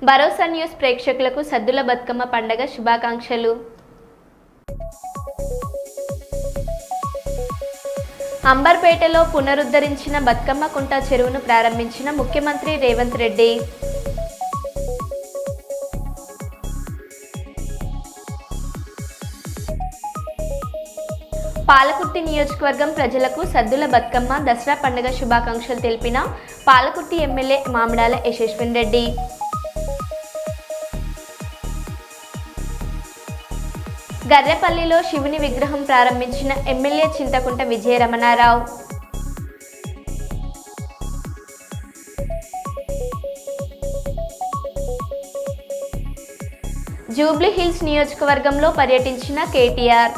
భరోసా news ప్రేక్షకులకు సద్దుల బతుకమ్మ పండుగ శుభాకాంక్షలు. అంబర్పేటలో పునరుద్ధరించిన బతుకమ్మ కుంట చెరువును ప్రారంభించిన ముఖ్యమంత్రి రేవంత్ రెడ్డి. పాలకుర్తి నియోజకవర్గం ప్రజలకు సద్దుల బతుకమ్మ దసరా పండుగ శుభాకాంక్షలు తెలిపిన పాలకుర్తి ఎమ్మెల్యే మామిడాల యశస్విన్ రెడ్డి. గర్రెపల్లిలో శివుని విగ్రహం ప్రారంభించిన MLA Chinthakunta Vijayaramanarao. Jubilee Hills నియోజకవర్గంలో పర్యటించిన కేటీఆర్.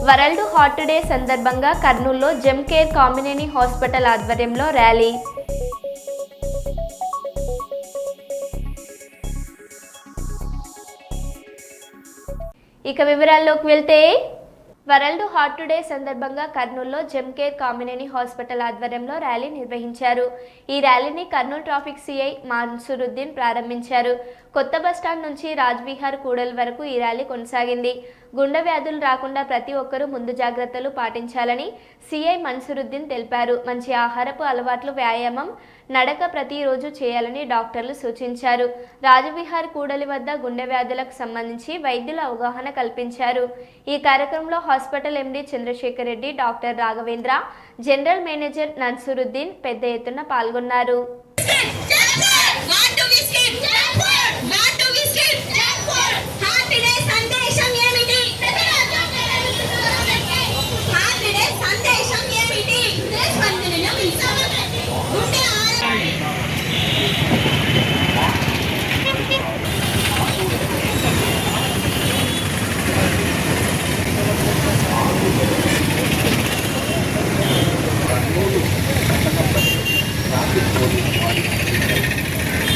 వరల్డ్ హార్ట్ డే సందర్భంగా కర్నూలులో జెమ్ కేర్ కామినేని హాస్పిటల్ ఆధ్వర్యంలో ర్యాలీ. ఇక వివరాల్లోకి వెళ్తే వరల్డ్ హార్ట్ డే సందర్భంగా కర్నూలులో జెమ్ కేర్ కామినేని హాస్పిటల్ ఆధ్వర్యంలో ర్యాలీ నిర్వహించారు. ఈ ర్యాలీని కర్నూలు ట్రాఫిక్ సిఐ మన్సూరుద్దీన్ ప్రారంభించారు. కొత్త బస్టాండ్ నుంచి రాజ్విహార్ కూడలి వరకు ఈ ర్యాలీ కొనసాగింది. గుండె వ్యాధులు రాకుండా ప్రతి ఒక్కరూ ముందు జాగ్రత్తలు పాటించాలని సిఐ మన్సూరుద్దీన్ తెలిపారు. మంచి ఆహారపు అలవాట్లు, వ్యాయామం, నడక ప్రతిరోజు చేయాలని డాక్టర్లు సూచించారు. రాజవిహార్ కూడలి వద్ద గుండె వ్యాధులకు సంబంధించి వైద్యుల అవగాహన కల్పించారు. ఈ కార్యక్రమంలో hospital MD Chandrasekhar Reddy, doctor Raghavendra, general manager Nasuruddin పెద్ద ఎత్తున పాల్గొన్నారు.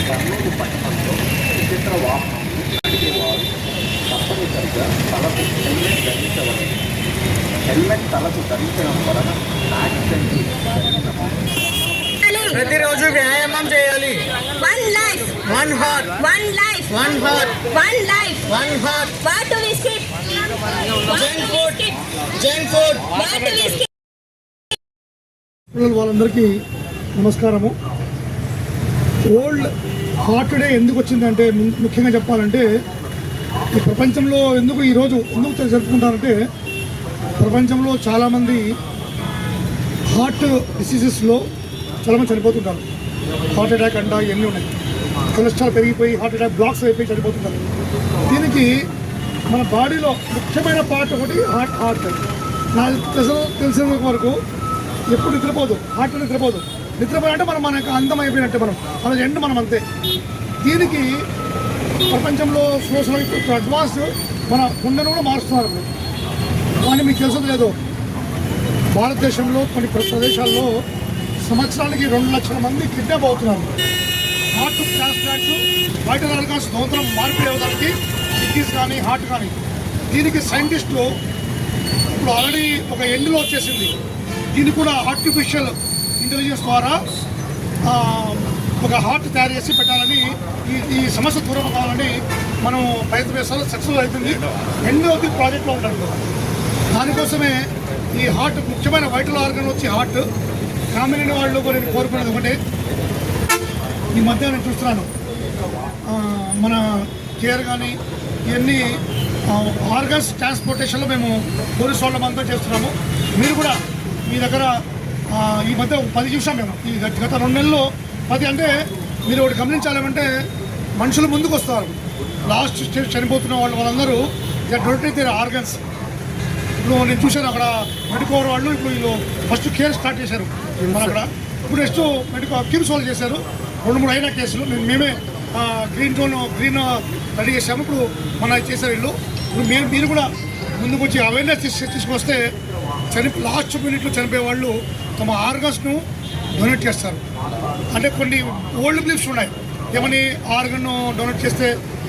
కర్నూలు పట్టణంలో ద్విచక్ర వాహనం నడిపేవారు తప్పనిసరిగా తలకు హెల్మెట్ ధరించవలెను. హెల్మెట్ తలకు ధరించడం వలన యాక్సిడెంట్ ప్రతిరోజు వ్యాయామం చేయాలి. One life, one heart, one life, one heart, one life. One heart. What do we skip? Junk food, junk food. What do we skip? వాళ్ళందరికీ నమస్కారము. వరల్డ్ హార్ట్ డే ఎందుకు వచ్చిందంటే ముఖ్యంగా చెప్పాలంటే ఈ ప్రపంచంలో ఈరోజు ఎందుకు జరుపుకుంటారంటే ప్రపంచంలో చాలామంది హార్ట్ డిసీజెస్లో చాలామంది చనిపోతుంటారు. హార్ట్ అటాక్ అంట ఇవన్నీ ఉన్నాయి. కొలెస్ట్రాల్ పెరిగిపోయి హార్ట్ అటాక్ బ్లాక్స్ అయిపోయి చనిపోతుంటారు. దీనికి మన బాడీలో ముఖ్యమైన పార్ట్ ఒకటి హార్ట్. నాకు తెలిసిన వరకు ఎప్పుడు నిద్రపోదు, హార్ట్ నిద్రపోదు. నిద్రపోయాలంటే మనకు అందం అయిపోయినట్టే, మన ఎండ్ మనం అంతే. దీనికి ప్రపంచంలో స్లో అడ్వాన్స్ మన గుండెను కూడా మారుస్తున్నారు. కానీ మీకు తెలుసు లేదు, భారతదేశంలో కొన్ని ప్రదేశాల్లో సంవత్సరానికి 2 లక్షల మంది కిడ్నాప్ అవుతున్నారు. హార్ట్ ట్రాన్స్ప్లాంట్స్, వైటల్ ఆర్గాన్స్ నూతనం మార్పిడి అవ్వడానికి కిడ్నీస్ కానీ హార్ట్ కానీ. దీనికి సైంటిస్టులు ఇప్పుడు ఆల్రెడీ ఒక ఎండ్లో వచ్చేసింది. దీన్ని కూడా ఆర్టిఫిషియల్ ఇంటెలిజెన్స్ ద్వారా ఒక హార్ట్ తయారు చేసి పెట్టాలని ఈ సమస్య దూరం కావాలని మనం ప్రయత్నం చేస్తాం. సక్సెస్ అవుతుంది. ఎన్నో ప్రాజెక్ట్లో ఉంటుంది. దానికోసమే ఈ హార్ట్ ముఖ్యమైన వైటల్ ఆర్గన్ వచ్చి హార్ట్. కామినేని వాళ్ళు నేను కోరుకునేది ఒకటే, ఈ మధ్య నేను చూస్తున్నాను మన కేర్ కానీ ఇవన్నీ ఆర్గన్స్ ట్రాన్స్పోర్టేషన్లో మేము పోలీసు వాళ్ళమంతా చేస్తున్నాము. మీరు కూడా మీ దగ్గర ఈ మధ్య 10 చూసాం మేము. ఈ గత 2 నెలల్లో 10 అంటే మీరు ఒకటి గమనించాలేమంటే మనుషులు ముందుకు వస్తారు. లాస్ట్ స్టేజ్ చనిపోతున్న వాళ్ళందరూ డొనేట్ అయితే ఆర్గన్స్. ఇప్పుడు నేను చూశాను అక్కడ మెడికోర్ వాళ్ళు ఇప్పుడు వీళ్ళు ఫస్ట్ కేర్ స్టార్ట్ చేశారు మన అక్కడ. ఇప్పుడు నెక్స్ట్ కిమ్స్ వాళ్ళు చేశారు. 2-3 అయిన కేసులు మేమే గ్రీన్ రెడీ చేసాము. ఇప్పుడు మన చేశారు వీళ్ళు. ఇప్పుడు మీరు కూడా ముందుకు వచ్చి అవేర్నెస్ తీసుకొస్తే లాస్ట్ మినిట్లో చనిపోయే వాళ్ళు తమ ఆర్గన్స్ను డొనేట్ చేస్తారు. అంటే కొన్ని ఓల్డ్ బిలీఫ్స్ ఉన్నాయి, ఏమని ఆర్గన్ డొనేట్ చేస్తే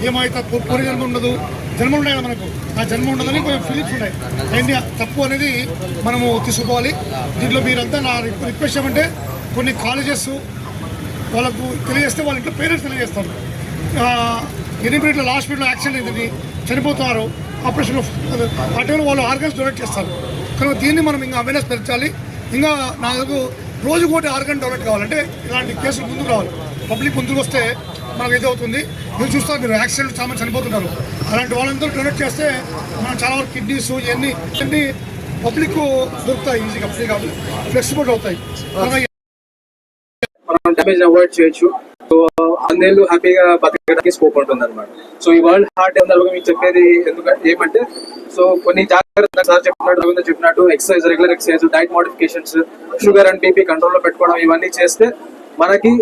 ఏమైతే పూర్వజన్మ ఉండదు, జన్మలు ఉన్నాయి కదా మనకు, ఆ జన్మ ఉండదని కొంచెం ఫీలింగ్స్ ఉన్నాయి. ఏంటి తప్పు అనేది మనము తీసుకోవాలి. దీంట్లో మీరంతా నా రిక్వెస్ట్ ఏమంటే కొన్ని కాలేజెస్ వాళ్ళకు తెలియజేస్తే వాళ్ళ ఇంట్లో పేరెంట్స్ తెలియజేస్తారు. ఎన్ని మినిట్లో లాస్ట్ మినిట్లో యాక్సిడెంట్ అయింది, చనిపోతున్నారు, ఆపరేషన్లో ఆ టైంలో వాళ్ళు ఆర్గన్స్ డొనేట్ చేస్తారు. కనుక దీన్ని మనం ఇంకా అవేర్నెస్ పెంచాలి. ఇంకా నాకు రోజుకు ఒకటి ఆర్గన్ డొనేట్ కావాలంటే ఇలాంటి కేసులు ముందుకు రావాలి. పబ్లిక్ ముందుకు వస్తే మనకు ఇది అవుతుంది. మీరు చూస్తారు, మీరు యాక్సిడెంట్ చాలా చనిపోతున్నారు. అలాంటి వాళ్ళందరూ డొనేట్ చేస్తే మనం చాలా వరకు కిడ్నీస్ ఇవన్నీ పబ్లిక్ దొరుకుతాయి, ఈజీగా ఫ్రీగా ఫ్లెక్సిబుల్ అవుతాయి. మనం డ్యామేజ్ అవాయిడ్ చేయొచ్చు. సో అందేళ్ళు హ్యాపీగా బతకడానికి స్కోప్ ఉంటుంది అనమాట. సో ఈ వరల్డ్ హార్ట్ డే సందర్భంగా మీకు చెప్పేది ఎందుకంటే ఏమంటే, సో కొన్ని జాగ్రత్తలు సార్ చెప్పినట్టు exercise, regular exercise, diet modifications, sugar and BP కంట్రోల్లో పెట్టుకోవడం, ఇవన్నీ చేస్తే మనకి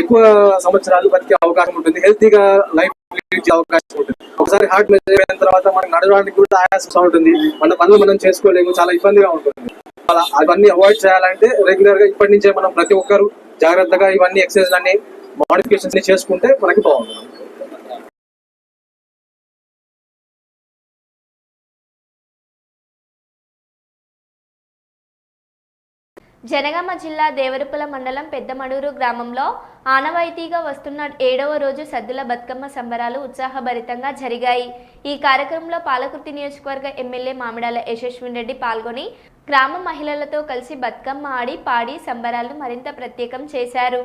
ఎక్కువ సంవత్సరాలు బతికే అవకాశం ఉంటుంది, హెల్తీగా లైఫ్ లీడ్ అవకాశం ఉంటుంది. ఒకసారి హార్ట్ మెజర్ అయిన తర్వాత మనకు నడవడానికి కూడా ఆయాసం ఉంటుంది, మన పనులు మనం చేసుకోలేము, చాలా ఇబ్బందిగా ఉంటుంది. అవన్నీ అవాయిడ్ చేయాలంటే రెగ్యులర్ గా ఇప్పటి నుంచే మనం ప్రతి ఒక్కరు జాగ్రత్తగా ఇవన్నీ ఎక్సర్సైజ్ అన్ని మోడిఫికేషన్స్ చేసుకుంటే మనకి బాగుంటుంది. జనగామ జిల్లా దేవరపుల మండలం పెద్దమడూరు గ్రామంలో ఆనవాయితీగా వస్తున్న 7వ రోజు సద్దుల బతుకమ్మ సంబరాలు ఉత్సాహభరితంగా జరిగాయి. ఈ కార్యక్రమంలో పాలకుర్తి నియోజకవర్గ ఎమ్మెల్యే మామిడాల యశస్విన్ రెడ్డి పాల్గొని గ్రామ మహిళలతో కలిసి బతుకమ్మ ఆడి పాడి సంబరాలను మరింత ప్రత్యేకం చేశారు.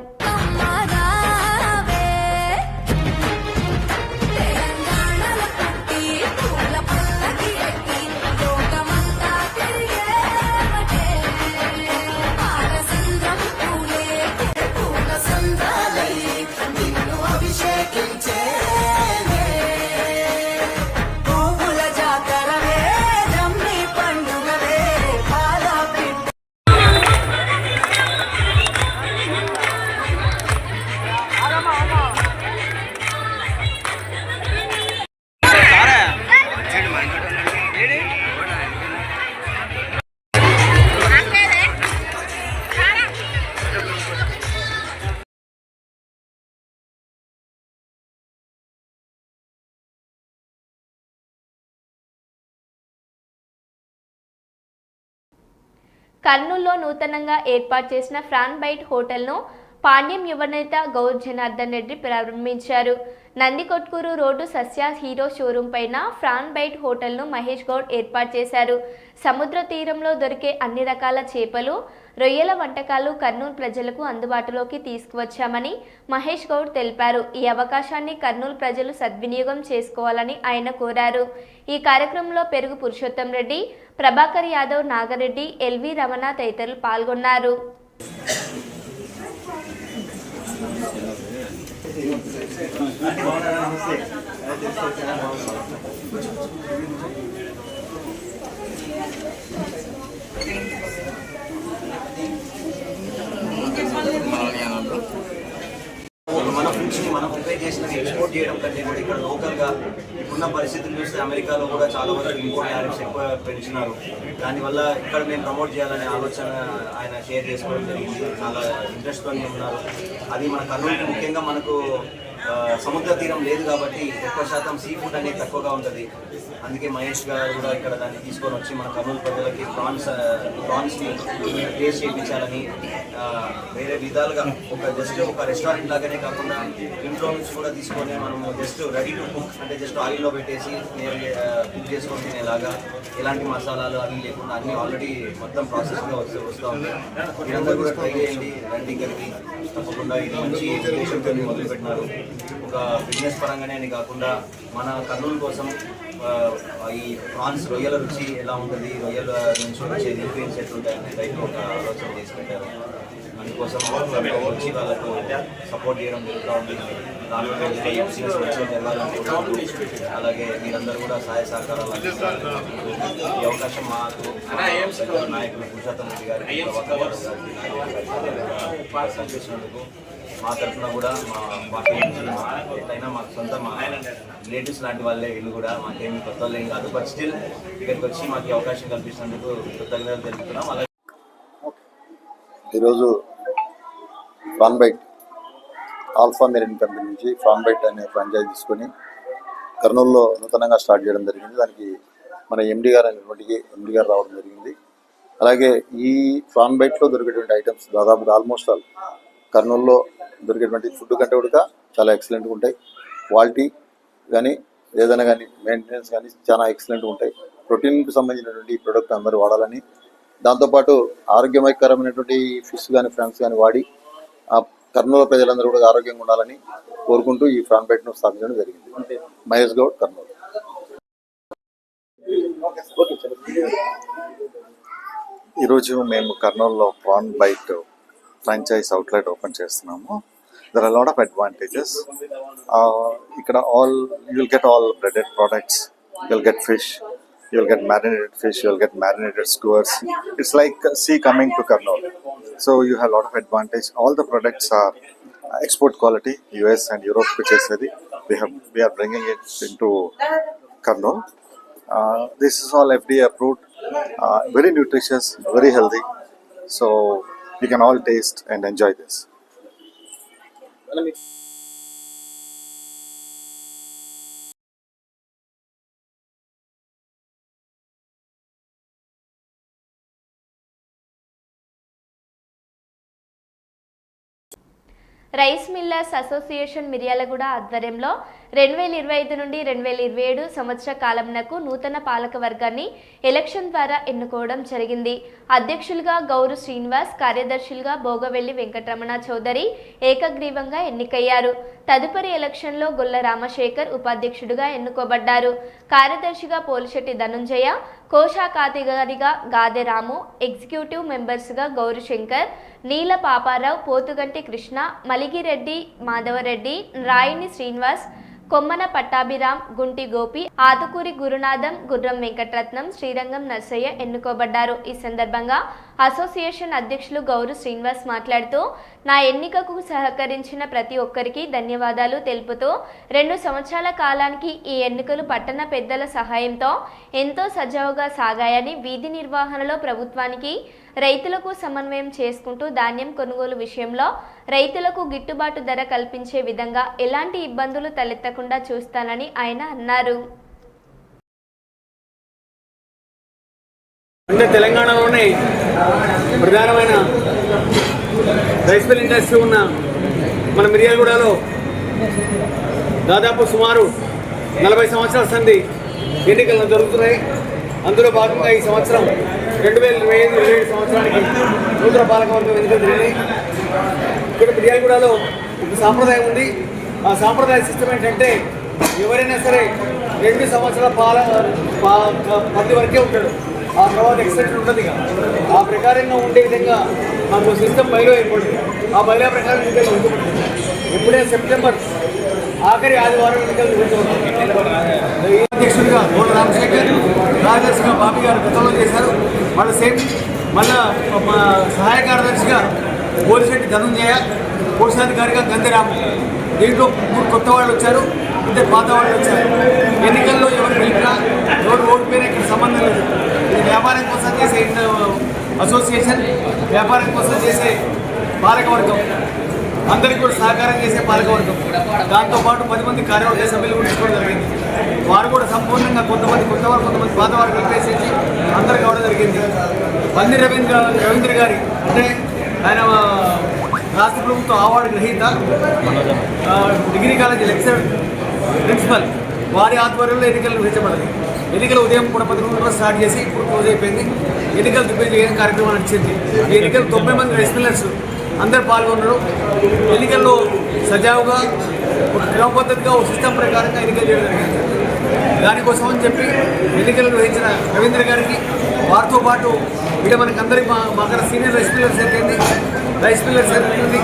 కర్నూలులో నూతనంగా ఏర్పాటు చేసిన ఫ్రాన్ బైట్ హోటల్ను పాండ్యం యువనేత గౌర్ జనార్దన్ రెడ్డి ప్రారంభించారు. నందికొట్కూరు రోడ్డు సస్య హీరో షోరూం పైన ఫ్రాన్ బైట్ హోటల్ను మహేష్ గౌడ్ ఏర్పాటు చేశారు. సముద్ర తీరంలో దొరికే అన్ని రకాల చేపలు, రొయ్యల వంటకాలు కర్నూలు ప్రజలకు అందుబాటులోకి తీసుకువచ్చామని మహేష్ గౌడ్ తెలిపారు. ఈ అవకాశాన్ని కర్నూలు ప్రజలు సద్వినియోగం చేసుకోవాలని ఆయన కోరారు. ఈ కార్యక్రమంలో పెరుగు పురుషోత్తం రెడ్డి, ప్రభాకర్ యాదవ్, నాగరెడ్డి, ఎల్వి రమణ తదితరులు పాల్గొన్నారు. మన ఫుడ్స్ని మనం ప్రిపేర్ చేసినవి ఎక్స్పోర్ట్ చేయడం కంటే కూడా ఇక్కడ లోకల్గా ఇప్పుడున్న పరిస్థితులు చూస్తే అమెరికాలో కూడా చాలా వరకు ఇంపోర్ట్ టారిఫ్స్ ఎక్కువ పెంచినారు. దానివల్ల ఇక్కడ మేము ప్రమోట్ చేయాలనే ఆలోచన ఆయన షేర్ చేసుకోవడం జరిగింది. చాలా ఇంట్రెస్ట్తో ఉన్నారు. అది మన కర్నూలుకి ముఖ్యంగా మనకు సముద్ర తీరం లేదు కాబట్టి ఎక్కువ శాతం సీ ఫుడ్ అనేది తక్కువగా ఉంటుంది. అందుకే మహేష్ గారు కూడా ఇక్కడ దాన్ని తీసుకొని వచ్చి మన కర్నూలు ప్రజలకి ప్రాన్స్ని టేస్ట్ చేయించాలని వేరే విధాలుగా జస్ట్ ఒక రెస్టారెంట్ లాగానే కాకుండా ఇంట్లో నుంచి కూడా తీసుకొని మనము జస్ట్ రెడీ టు కుక్ అంటే జస్ట్ ఆయిల్లో పెట్టేసి కుక్ చేసుకొని తినేలాగా ఎలాంటి మసాలాలు అవి లేకుండా అన్నీ ఆల్రెడీ మొత్తం ప్రాసెస్గా వస్తూ ఉంది. మీరందరూ కూడా ట్రై చేయండి, రండి ఇక్కడికి. తప్పకుండా ఇది మంచి ఉద్దేశంతో మొదలుపెట్టినారు. ఒక బిజినెస్ పరంగానే అని కాకుండా మన కర్నూలు కోసం ఈ ప్రాన్స్ రొయ్యల రుచి ఎలా ఉంటుంది, రొయ్యల నుంచి వచ్చే న్యూట్రియన్స్ ఎట్లుంటాయి అనే టైప్లో ఒక ఆలోచన చేసి పెట్టారు. అందుకోసం వచ్చి వాళ్ళకు సపోర్ట్ చేయడం జరుగుతూ ఉంది. రానున్న రోజుల్లో ఈ బిజినెస్ మంచిగా జరగాలనుకుంటున్నాను. అలాగే మీరందరూ కూడా సహాయ సహకారాలు అందిస్తారు. ఈ అవకాశం మాకు నాయకులు పురుషోత్తం రెడ్డి గారికి కల్పించినందుకు మా తరఫున కూడా మా పార్టీ నుంచి ఎట్లయినా మాకు సొంత మా రిలేటివ్స్ లాంటి వాళ్ళే వీళ్ళు కూడా మాకేమి కొత్త వాళ్ళు ఏం కాదు. బట్ స్టిల్ ఇక్కడికి వచ్చి మాకు అవకాశం కల్పించినందుకు కృతజ్ఞతలు తెలుపుతున్నాం. అలాగే ఈరోజు Fran Bite Alpha Marine company నుంచి ఫ్రాన్ బైట్ అనే ఫ్రాంచైజ్ తీసుకొని కర్నూలులో నూతనంగా స్టార్ట్ చేయడం జరిగింది. దానికి మన ఎండి గారు రావడం జరిగింది. అలాగే ఈ ప్రాన్ బైట్లో దొరికేటువంటి ఐటమ్స్ దాదాపుగా ఆల్మోస్ట్ ఆల్ కర్నూలులో దొరికేటువంటి ఫుడ్ కంటే కూడా చాలా ఎక్సలెంట్గా ఉంటాయి. క్వాలిటీ కానీ ఏదైనా కానీ మెయింటెనెన్స్ కానీ చాలా ఎక్సలెంట్గా ఉంటాయి. ప్రోటీన్కి సంబంధించినటువంటి ప్రోడక్ట్ అందరూ వాడాలని, దాంతోపాటు ఆరోగ్యకరమైనటువంటి ఫిష్ కానీ ఫ్రాన్స్ కానీ వాడి ఆ కర్నూలు ప్రజలందరూ కూడా ఆరోగ్యంగా ఉండాలని కోరుకుంటూ ఈ ప్రాన్ బైట్ను స్థాపించడం జరిగింది. మహేష్ గౌడ్, కర్నూలు. ఈరోజు మేము కర్నూలులో prawn bite franchise outlet open చేస్తున్నాము. There are lot of advantages. ఇక్కడ you will get all breaded products, you will get fish, you will get marinated fish, you will get marinated skewers. It's like sea coming to Karnool. So you have a lot of advantage. All the products are export quality, US and Europe purchased. We are bringing it into Karnool. This is all FDA approved, very nutritious, very healthy. So you can all taste and enjoy this. Rice millers association Miryalaguda ఆధ్వర్యంలో 2025 నుండి 2027 సంవత్సర కాలంనకు నూతన పాలక వర్గాన్ని election ద్వారా ఎన్నుకోవడం జరిగింది. అధ్యక్షులుగా గౌరు శ్రీనివాస్, కార్యదర్శులుగా భోగవెల్లి వెంకటరమణ చౌదరి ఏకగ్రీవంగా ఎన్నికయ్యారు. తదుపరి ఎలక్షన్లో గొల్ల రామశేఖర్ ఉపాధ్యక్షుడిగా ఎన్నుకోబడ్డారు. కార్యదర్శిగా పోలిశెట్టి ధనుంజయ, కోశాధికారిగా గాదె రాము, ఎగ్జిక్యూటివ్ మెంబర్స్గా గౌరు శంకర్, నీల పాపారావు, పోతుగంటి కృష్ణ, మలిగిరెడ్డి మాధవరెడ్డి, రాయిని శ్రీనివాస్, కొమ్మన పట్టాభిరామ్, గుంటి గోపి, ఆతుకూరి గురునాథం, గుర్రం వెంకటరత్నం, శ్రీరంగం నర్సయ్య ఎన్నుకోబడ్డారు. ఈ సందర్భంగా అసోసియేషన్ అధ్యక్షులు గౌరు శ్రీనివాస్ మాట్లాడుతూ, నా ఎన్నికకు సహకరించిన ప్రతి ఒక్కరికి ధన్యవాదాలు తెలుపుతూ 2 సంవత్సరాల కాలానికి ఈ ఎన్నికలు పట్టణ పెద్దల సహాయంతో ఎంతో సజావుగా సాగాయని, వీధి నిర్వహణలో ప్రభుత్వానికి రైతులకు సమన్వయం చేసుకుంటూ ధాన్యం కొనుగోలు విషయంలో రైతులకు గిట్టుబాటు ధర కల్పించే విధంగా ఎలాంటి ఇబ్బందులు తలెత్తకుండా చూస్తానని ఆయన అన్నారు. అంటే తెలంగాణలోనే ప్రధానమైన రైస్ మిల్ ఇండస్ట్రీ ఉన్న మన మిర్యాలగూడలో దాదాపు సుమారు 40 సంవత్సరాల సంధి ఎన్నికలు జరుగుతున్నాయి. అందులో భాగంగా ఈ సంవత్సరం 2025-27 సంవత్సరానికి నూతన పాలకవర్గం ఎన్నికలు జరిగినాయి. ఇక్కడ మిర్యాలగూడలో ఒక సాంప్రదాయం ఉంది. ఆ సాంప్రదాయ సిస్టమ్ ఏంటంటే ఎవరైనా సరే 2 సంవత్సరాల పరిధి వరకే ఉంటాడు. ఆ తర్వాత ఎక్స్టెన్షన్ ఉంటుంది. ఆ ప్రకారంగా ఉండే విధంగా మాకు సిస్టమ్ బయలు ఏర్పడుతుంది. ఆ బయలు ప్రకారం ఎన్నికలు జరుగుతుంది. ఎప్పుడైనా సెప్టెంబర్ ఆఖరి ఆదివారం ఎన్నికలు జరుగుతుంది. అధ్యక్షుడిగా గోడ రామశేఖర్, కార్యదర్శిగా బాబీ గారు గతంలో చేశారు. వాళ్ళు సేమ్ మళ్ళా సహాయ కార్యదర్శిగా పోలిశెట్టి ధనుంజయ, కోశాధికారిగా గంధరాము. దీంట్లో 3 కొత్త వాళ్ళు వచ్చారు, 2 పాత వాళ్ళు వచ్చారు. ఎన్నికల్లో ఎవరు గెలిపినా ఎవరు ఓడిపోయినా ఇక్కడ సంబంధం లేదు. ఇది వ్యాపారం కోసం చేసే అసోసియేషన్, వ్యాపారం కోసం చేసే పాలకవర్గం, అందరికీ కూడా సహకారం చేసే పాలకవర్గం. దాంతోపాటు 10 మంది కార్యవర్గ సభ్యులు కూడా తీసుకోవడం జరిగింది. వారు కూడా సంపూర్ణంగా కొంతమంది కొత్తవారు, కొంతమంది పాతవారు కలిపేసేసి అందరు కావడం జరిగింది. బండి రవీంద్ర గారి అంటే ఆయన రాష్ట్ర ప్రభుత్వ అవార్డు గ్రహీత, డిగ్రీ కాలేజీ లెక్చరర్, ప్రిన్సిపల్, వారి ఆధ్వర్యంలో ఎన్నికలు నిర్వహించబడింది. ఎన్నికలు ఉదయం కూడా 11 స్టార్ట్ చేసి ఇప్పుడు క్లోజ్ అయిపోయింది. ఎన్నికలు దిగ్విజయం చేయడం కార్యక్రమం నడిచింది. ఈ ఎన్నికలు 90 మంది రైస్ మిల్లర్స్ అందరు పాల్గొన్నారు. ఎన్నికల్లో సజావుగా ఒక క్రమ పద్ధతిగా ఒక సిస్టమ్ ప్రకారంగా ఎన్నికలు చేయడం జరిగింది. దానికోసం అని చెప్పి ఎన్నికలు నిర్వహించిన రవీంద్ర గారికి, వారితో పాటు ఇక్కడ మనకి అందరికి మాకు సీనియర్ రైస్ మిల్లర్స్ అయిపోయింది, రైస్ మిల్లర్స్ అయిపోయింది.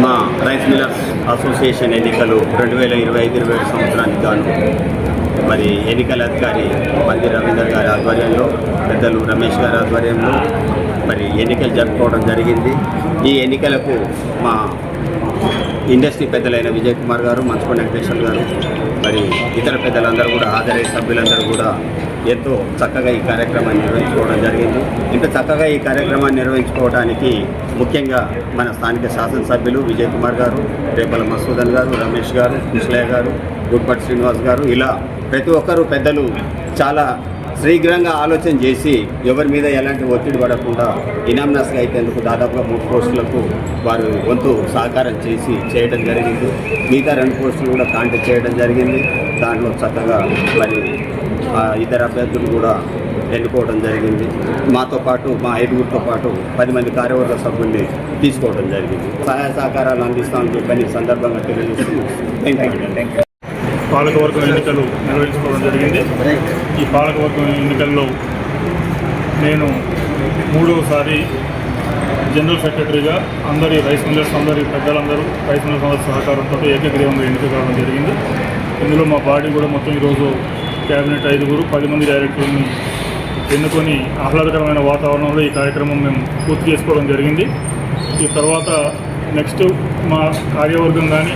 మా రైస్ మిల్లర్స్ అసోసియేషన్ ఎన్నికలు 2025-27 సంవత్సరానికి గాను మరి ఎన్నికల అధికారి బండి రవీందర్ గారి ఆధ్వర్యంలో, పెద్దలు రమేష్ గారి ఆధ్వర్యంలో మరి ఎన్నికలు జరుపుకోవడం జరిగింది. ఈ ఎన్నికలకు మా ఇండస్ట్రీ పెద్దలైన విజయ్ కుమార్ గారు, మంచుకొండ వెంకటేశ్వర్ గారు, మరి ఇతర పెద్దలందరూ కూడా, హాజరయ్యే సభ్యులందరూ కూడా ఎంతో చక్కగా ఈ కార్యక్రమాన్ని నిర్వహించుకోవడం జరిగింది. ఇంత చక్కగా ఈ కార్యక్రమాన్ని నిర్వహించుకోవడానికి ముఖ్యంగా మన స్థానిక శాసనసభ్యులు విజయ్ కుమార్ గారు, రేపల మసూదన్ గారు, రమేష్ గారు, కృష్ణయ్య గారు, గుడ్పట్ శ్రీనివాస్ గారు, ఇలా ప్రతి ఒక్కరు పెద్దలు చాలా శీఘ్రంగా ఆలోచన చేసి ఎవరి మీద ఎలాంటి ఒత్తిడి పడకుండా ఇనామినస్గా అయితేందుకు దాదాపుగా 3 పోస్టులకు వారు వంతు సహకారం చేయడం జరిగింది. మిగతా 2 పోస్టులు కూడా కాంటాక్ట్ చేయడం జరిగింది. దాంట్లో చక్కగా మరి ఇతర అభ్యర్థులు కూడా ఎన్నుకోవడం జరిగింది. మాతో పాటు మా 5గురితో పాటు 10 మంది కార్యవర్గ సభ్యుల్ని తీసుకోవడం జరిగింది. సహాయ సహకారాలు అందిస్తామని చెప్పని సందర్భంగా తెలియజేస్తున్నాం. పాలకవర్గం ఎన్నికలు నిర్వహించుకోవడం జరిగింది. ఈ పాలకవర్గం ఎన్నికల్లో నేను 3వసారి జనరల్ సెక్రటరీగా అందరి రైస్ మిల్లర్స్ పెద్దలందరూ రైస్ మిల్లర్స్ అందరి సహకారంతో ఏకగ్రీవంగా ఎన్నిక కావడం జరిగింది. ఇందులో మా పార్టీ కూడా మొత్తం ఈరోజు క్యాబినెట్ 5 10 మంది డైరెక్టర్ని ఎన్నుకొని ఆహ్లాదకరమైన వాతావరణంలో ఈ కార్యక్రమం మేము పూర్తి చేసుకోవడం జరిగింది. ఈ తర్వాత నెక్స్ట్ మా కార్యవర్గం కానీ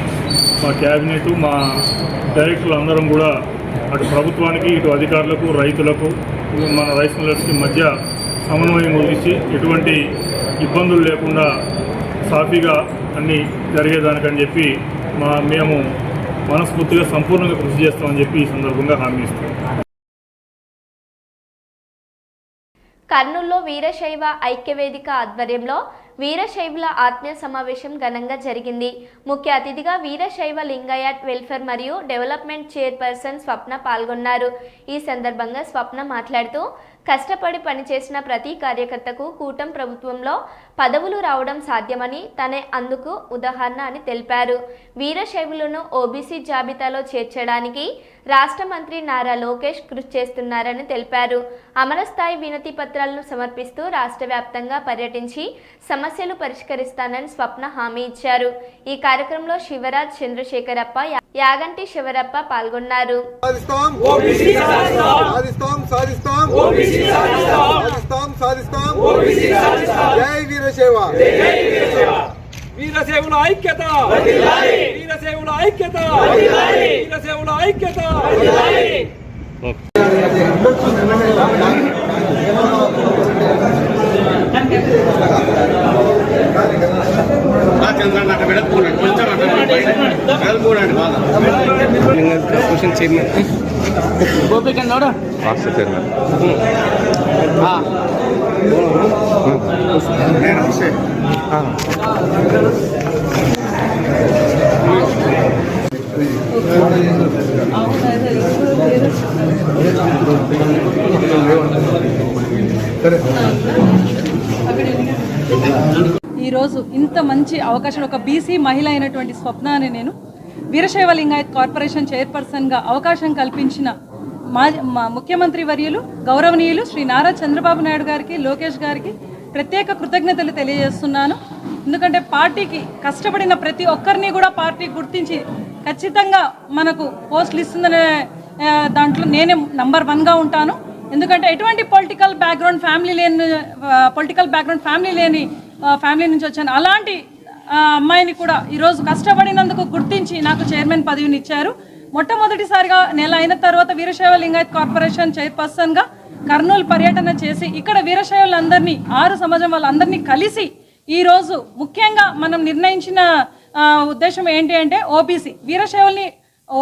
మా క్యాబినెట్ మా డైరెక్టర్లు అందరం కూడా అటు ప్రభుత్వానికి ఇటు అధికారులకు రైతులకు మన రైస్ మిల్లర్స్కి మధ్య సమన్వయం కుదిర్చి ఎటువంటి ఇబ్బందులు లేకుండా సాఫీగా అన్నీ జరిగేదానికని చెప్పి మేము మనస్ఫూర్తిగా సంపూర్ణంగా కృషి చేస్తామని చెప్పి ఈ సందర్భంగా హామీ ఇస్తాం. కర్నూలులో వీరశైవ ఐక్యవేదిక ఆధ్వర్యంలో వీరశైవుల ఆత్మీయ సమావేశం ఘనంగా జరిగింది. ముఖ్య అతిథిగా వీరశైవ లింగాయట్ వెల్ఫేర్ మరియు డెవలప్మెంట్ చైర్పర్సన్ స్వప్న పాల్గొన్నారు. ఈ సందర్భంగా స్వప్న మాట్లాడుతూ కష్టపడి పనిచేసిన ప్రతి కార్యకర్తకు కూటమి ప్రభుత్వంలో పదవులు రావడం సాధ్యమని తనే అందుకు ఉదాహరణ అని తెలిపారు. వీరశైవులను ఓబీసీ జాబితాలో చేర్చడానికి రాష్ట్ర మంత్రి నారా లోకేష్ కృషి చేస్తున్నారని తెలిపారు. అమరస్థాయి వినతి పత్రాలను సమర్పిస్తూ రాష్ట్ర వ్యాప్తంగా పర్యటించి సమస్యలు పరిష్కరిస్తానని స్వప్న హామీ ఇచ్చారు. ఈ కార్యక్రమంలో శివరాజ్, చంద్రశేఖరప్ప, యాగంటి శివరప్ప పాల్గొన్నారు. వీరశైవుల ఐక్యత, వీరశైవుల ఐక్యత, వీరశైవుల ఐక్యత. ఈరోజు ఇంత మంచి అవకాశం, ఒక బీసీ మహిళ అయినటువంటి స్వప్న అని నేను వీరశైవ లింగాయత్ కార్పొరేషన్ చైర్పర్సన్గా అవకాశం కల్పించిన మా ముఖ్యమంత్రి వర్యులు గౌరవనీయులు శ్రీ నారా చంద్రబాబు నాయుడు గారికి, లోకేష్ గారికి ప్రత్యేక కృతజ్ఞతలు తెలియజేస్తున్నాను. ఎందుకంటే పార్టీకి కష్టపడిన ప్రతి ఒక్కరిని కూడా పార్టీ గుర్తించి ఖచ్చితంగా మనకు పోస్టులు ఇస్తుందనే దాంట్లో నేనే నంబర్ 1గా ఉంటాను. ఎందుకంటే ఎటువంటి పొలిటికల్ బ్యాక్గ్రౌండ్ ఫ్యామిలీ లేని ఫ్యామిలీ నుంచి వచ్చాను. అలాంటి అమ్మాయిని కూడా ఈరోజు కష్టపడినందుకు గుర్తించి నాకు చైర్మన్ పదవిని ఇచ్చారు. మొట్టమొదటిసారిగా నెల అయిన తర్వాత వీరశైవ లింగాయత్ కార్పొరేషన్ చైర్పర్సన్గా కర్నూలు పర్యటన చేసి ఇక్కడ వీరశైవులందరినీ 6 సమాజం వాళ్ళందరినీ కలిసి ఈరోజు ముఖ్యంగా మనం నిర్ణయించిన ఉద్దేశం ఏంటి అంటే ఓబీసీ వీరశైవుల్ని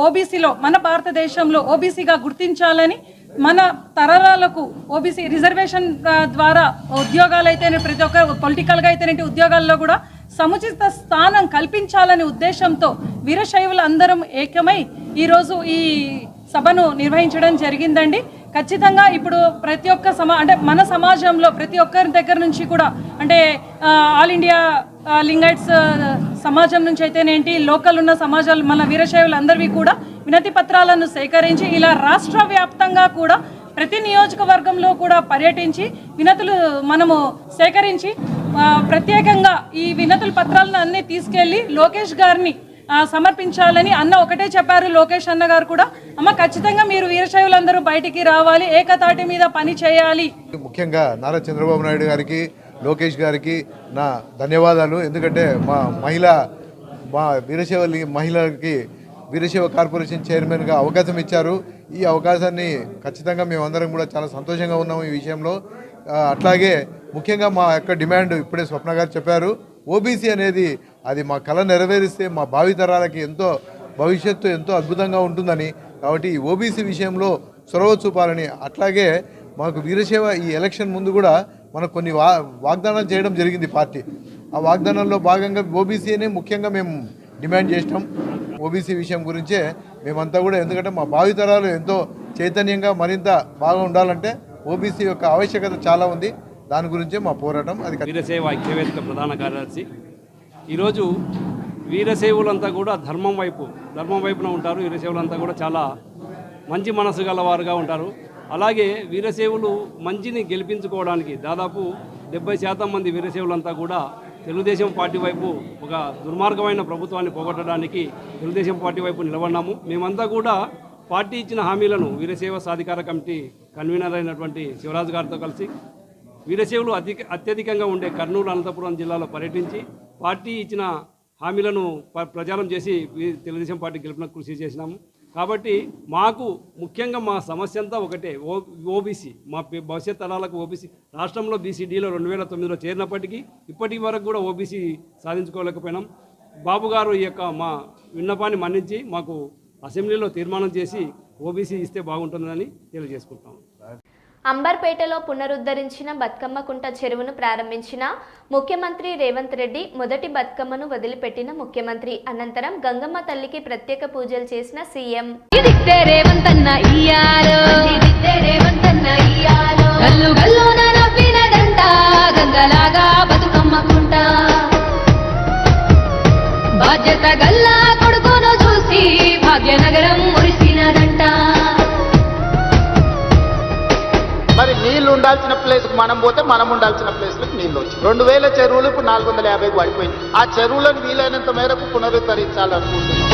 ఓబీసీలో మన భారతదేశంలో ఓబీసీగా గుర్తించాలని, మన తరాలకు ఓబీసీ రిజర్వేషన్ ద్వారా ఉద్యోగాలు అయితేనే ప్రతి ఒక్క పొలిటికల్గా అయితేనేంటి ఉద్యోగాల్లో కూడా సముచిత స్థానం కల్పించాలనే ఉద్దేశంతో వీరశైవులు అందరం ఏకమై ఈరోజు ఈ సభను నిర్వహించడం జరిగిందండి. ఖచ్చితంగా ఇప్పుడు ప్రతి ఒక్క అంటే మన సమాజంలో ప్రతి ఒక్కరి దగ్గర నుంచి కూడా అంటే ఆల్ ఇండియా లింగాయట్స్ సమాజం నుంచి అయితేనేంటి లోకల్ ఉన్న సమాజాలు మన వీరశైవులందరివి కూడా వినతి పత్రాలను సేకరించి ఇలా రాష్ట్ర వ్యాప్తంగా కూడా ప్రతి నియోజకవర్గంలో కూడా పర్యటించి వినతులు మనము సేకరించి ప్రత్యేకంగా ఈ వినతుల పత్రాలను అన్నీ తీసుకెళ్ళి లోకేష్ గారిని సమర్పించాలని అన్న ఒకటే చెప్పారు. లోకేష్ అన్న గారు కూడా అమ్మ ఖచ్చితంగా మీరు వీరశైవులందరూ బయటికి రావాలి, ఏకతాటి మీద పని చేయాలి. ముఖ్యంగా నారా చంద్రబాబు నాయుడు గారికి, లోకేష్ గారికి నా ధన్యవాదాలు. ఎందుకంటే మా వీరశైవ మహిళలకి వీరశైవ కార్పొరేషన్ చైర్మన్గా అవకాశం ఇచ్చారు. ఈ అవకాశాన్ని ఖచ్చితంగా మేమందరం కూడా చాలా సంతోషంగా ఉన్నాము ఈ విషయంలో. అట్లాగే ముఖ్యంగా మా యొక్క డిమాండ్ ఇప్పుడే స్వప్న గారు చెప్పారు, ఓబీసీ అనేది అది మా కళ నెరవేరిస్తే మా భావితరాలకి ఎంతో భవిష్యత్తు ఎంతో అద్భుతంగా ఉంటుందని, కాబట్టి ఈ ఓబీసీ విషయంలో చొరవ చూపాలని, అట్లాగే మాకు వీరశైవ ఈ ఎలక్షన్ ముందు కూడా మనకు కొన్ని వాగ్దానాలు చేయడం జరిగింది పార్టీ. ఆ వాగ్దానంలో భాగంగా ఓబీసీని ముఖ్యంగా మేము డిమాండ్ చేసినాం. ఓబీసీ విషయం గురించే మేమంతా కూడా, ఎందుకంటే మా భావితరాలు ఎంతో చైతన్యంగా మరింత బాగా ఉండాలంటే ఓబీసీ యొక్క ఆవశ్యకత చాలా ఉంది. దాని గురించే మా పోరాటం. అది వీరశైవ ఐక్యవేదిక ప్రధాన కార్యదర్శి. ఈరోజు వీరశైవులంతా కూడా ధర్మం వైపున ఉంటారు. వీరశైవులంతా కూడా చాలా మంచి మనసు గలవారుగా ఉంటారు. అలాగే వీరశైవులు మంచిని గెలిపించుకోవడానికి దాదాపు 70% మంది వీరశైవులంతా కూడా తెలుగుదేశం పార్టీ వైపు, ఒక దుర్మార్గమైన ప్రభుత్వాన్ని పోగొట్టడానికి తెలుగుదేశం పార్టీ వైపు నిలబడినాము. మేమంతా కూడా పార్టీ ఇచ్చిన హామీలను వీరశైవ సాధికార కమిటీ కన్వీనర్ అయినటువంటి శివరాజు గారితో కలిసి వీరశైవులు అత్యధికంగా ఉండే కర్నూలు, అనంతపురం జిల్లాలో పర్యటించి పార్టీ ఇచ్చిన హామీలను ప్రచారం చేసి తెలుగుదేశం పార్టీ గెలుపునకు కృషి చేసినాము. కాబట్టి మాకు ముఖ్యంగా మా సమస్య అంతా ఒకటే, ఓబీసీ. మా భవిష్యత్ తరాలకు ఓబీసీ, రాష్ట్రంలో బీసీడీలో 2009లో చేరినప్పటికీ ఇప్పటి వరకు కూడా ఓబీసీ సాధించుకోలేకపోయినాం. బాబు గారు ఈ యొక్క మా విన్నపాన్ని మన్నించి మాకు అసెంబ్లీలో తీర్మానం చేసి ఓబీసీ ఇస్తే బాగుంటుందని తెలియజేసుకుంటాం. అంబర్పేటలో పునరుద్ధరించిన బతుకమ్మ కుంట చెరువును ప్రారంభించిన ముఖ్యమంత్రి రేవంత్ రెడ్డి మొదటి బతుకమ్మను వదిలిపెట్టిన ముఖ్యమంత్రి. అనంతరం గంగమ్మ తల్లికి ప్రత్యేక పూజలు చేసిన సీఎం. బాధ్యత గల్లా కొడుకును చూసి భాగ్యనగరం మురిసినదంట. మరి నీళ్లు ఉండాల్సిన ప్లేస్కి మనం పోతే మనం ఉండాల్సిన ప్లేస్లకు నీళ్ళు వచ్చి 2000 చెరువులు ఇప్పుడు 450 పడిపోయింది. ఆ చెరువులను వీలైనంత మేరకు పునరుద్ధరించాలనుకుంటున్నాం.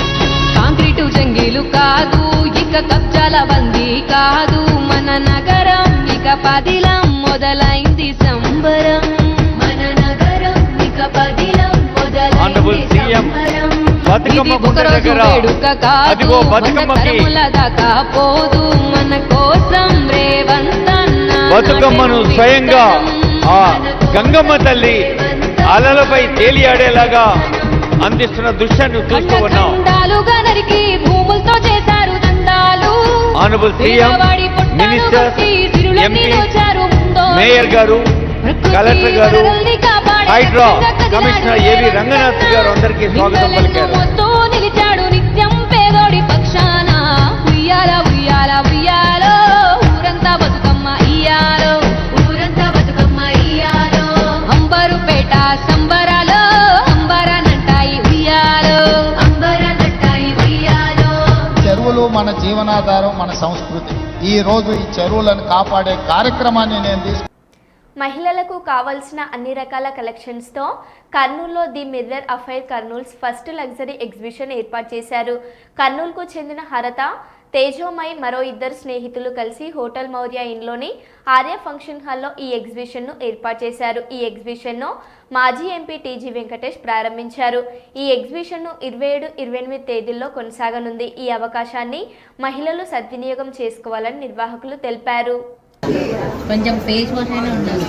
కాంక్రీటు జంగీలు కాదు, ఇక కబ్జాల బందీ కాదు, మన నగరం ఇక పదిలం మొదలైంది సంబరం. మన నగరం ఇక పదిలం మొదలైంది సంబరం. బతుకమ్మ వేడుక కాదు, తరముల దాకా పోదు, మన కోసం రేవంత్ బతుకమ్మను స్వయంగా ఆ గంగమ్మ తల్లి అలలపై తేలియాడేలాగా అందిస్తున్న దృశ్యాన్ని చూస్తూ ఉన్నాం. భూములతో చేశారు దండాలు. Honourable CM, ministers, MPs, mayor గారు, కలెక్టర్ గారు, హైడ్రా కమిషనర్ ఏవి రంగనాథ్ గారు అందరికీ స్వాగతం పలికారు. నిలిచాడు నిత్యం పేదోడి పక్షాన. ఉయ్యాల ఉయ్యాల ఉయ్యాలో ఊరంతా బతుకమ్మ ఇయ్యాలో, ఊరంతా బతుకమ్మ ఇయ్యాలో. అంబరుపేట సంబరాలో అంబరనంటాయి ఉయ్యాలో, అంబరనంటాయి ఉయ్యాలో. చెరువులు మన జీవనాధారం, మన సంస్కృతి. ఈ రోజు ఈ చెరువులను కాపాడే కార్యక్రమాన్ని నేను తీసుకు. మహిళలకు కావాల్సిన అన్ని రకాల కలెక్షన్స్తో కర్నూలులో the mirror affair Kurnool's first luxury exhibition ఏర్పాటు చేశారు. కర్నూలుకు చెందిన హరత, తేజోమయ్ మరో ఇద్దరు స్నేహితులు కలిసి హోటల్ మౌర్య ఇన్లోని ఆర్య ఫంక్షన్ హాల్లో ఈ ఎగ్జిబిషన్ను ఏర్పాటు చేశారు. ఈ ఎగ్జిబిషన్ను మాజీ ఎంపీ టీజీ వెంకటేష్ ప్రారంభించారు. ఈ ఎగ్జిబిషన్ను 27, 28 తేదీల్లో కొనసాగనుంది. ఈ అవకాశాన్ని మహిళలు సద్వినియోగం చేసుకోవాలని నిర్వాహకులు తెలిపారు. కొంచెం ఫేస్ వాష్ అయినా ఉండాలి.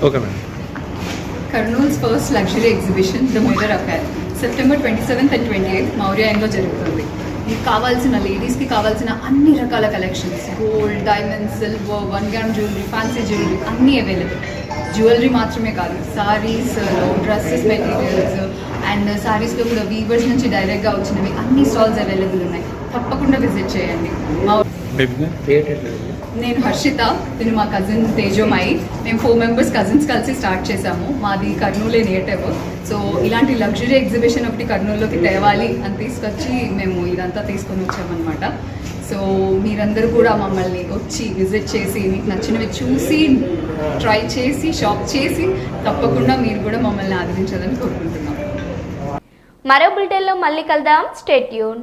Okay madam. Kurnool's first luxury exhibition the mirror affair September 27th and 28th మౌర్యాయంలో జరుగుతుంది. మీకు కావాల్సిన లేడీస్కి కావాల్సిన అన్ని రకాల collections, gold, diamonds, silver, 1 gram jewellery, fancy jewellery అన్నీ అవైలబుల్. జ్యువెలరీ మాత్రమే కాదు, సారీస్, డ్రెస్సెస్, మెటీరియల్స్ అండ్ సారీస్లో కూడా వీవర్స్ నుంచి డైరెక్ట్గా వచ్చినవి అన్ని స్టాల్స్ అవైలబుల్ ఉన్నాయి. తప్పకుండా విజిట్ చేయండి. నేను హర్షిత, నేను మా కజిన్ తేజోమాయి, మేము 4 మెంబర్స్ కజిన్స్ కలిసి స్టార్ట్ చేశాము. మాది కర్నూలే నేటివ్. సో ఇలాంటి లగ్జరీ ఎగ్జిబిషన్ ఒకటి కర్నూలులోకి తేవాలి అని తీసుకొచ్చి మేము ఇదంతా తీసుకొని వచ్చామన్నమాట. సో మీరందరూ కూడా మమ్మల్ని వచ్చి విజిట్ చేసి మీకు నచ్చినవి చూసి ట్రై చేసి షాప్ చేసి తప్పకుండా మీరు కూడా మమ్మల్ని ఆదరించాలని కోరుకుంటున్నాం. మరో బులెటిన్లో మళ్ళీ కలుద్దాం. Stay tune.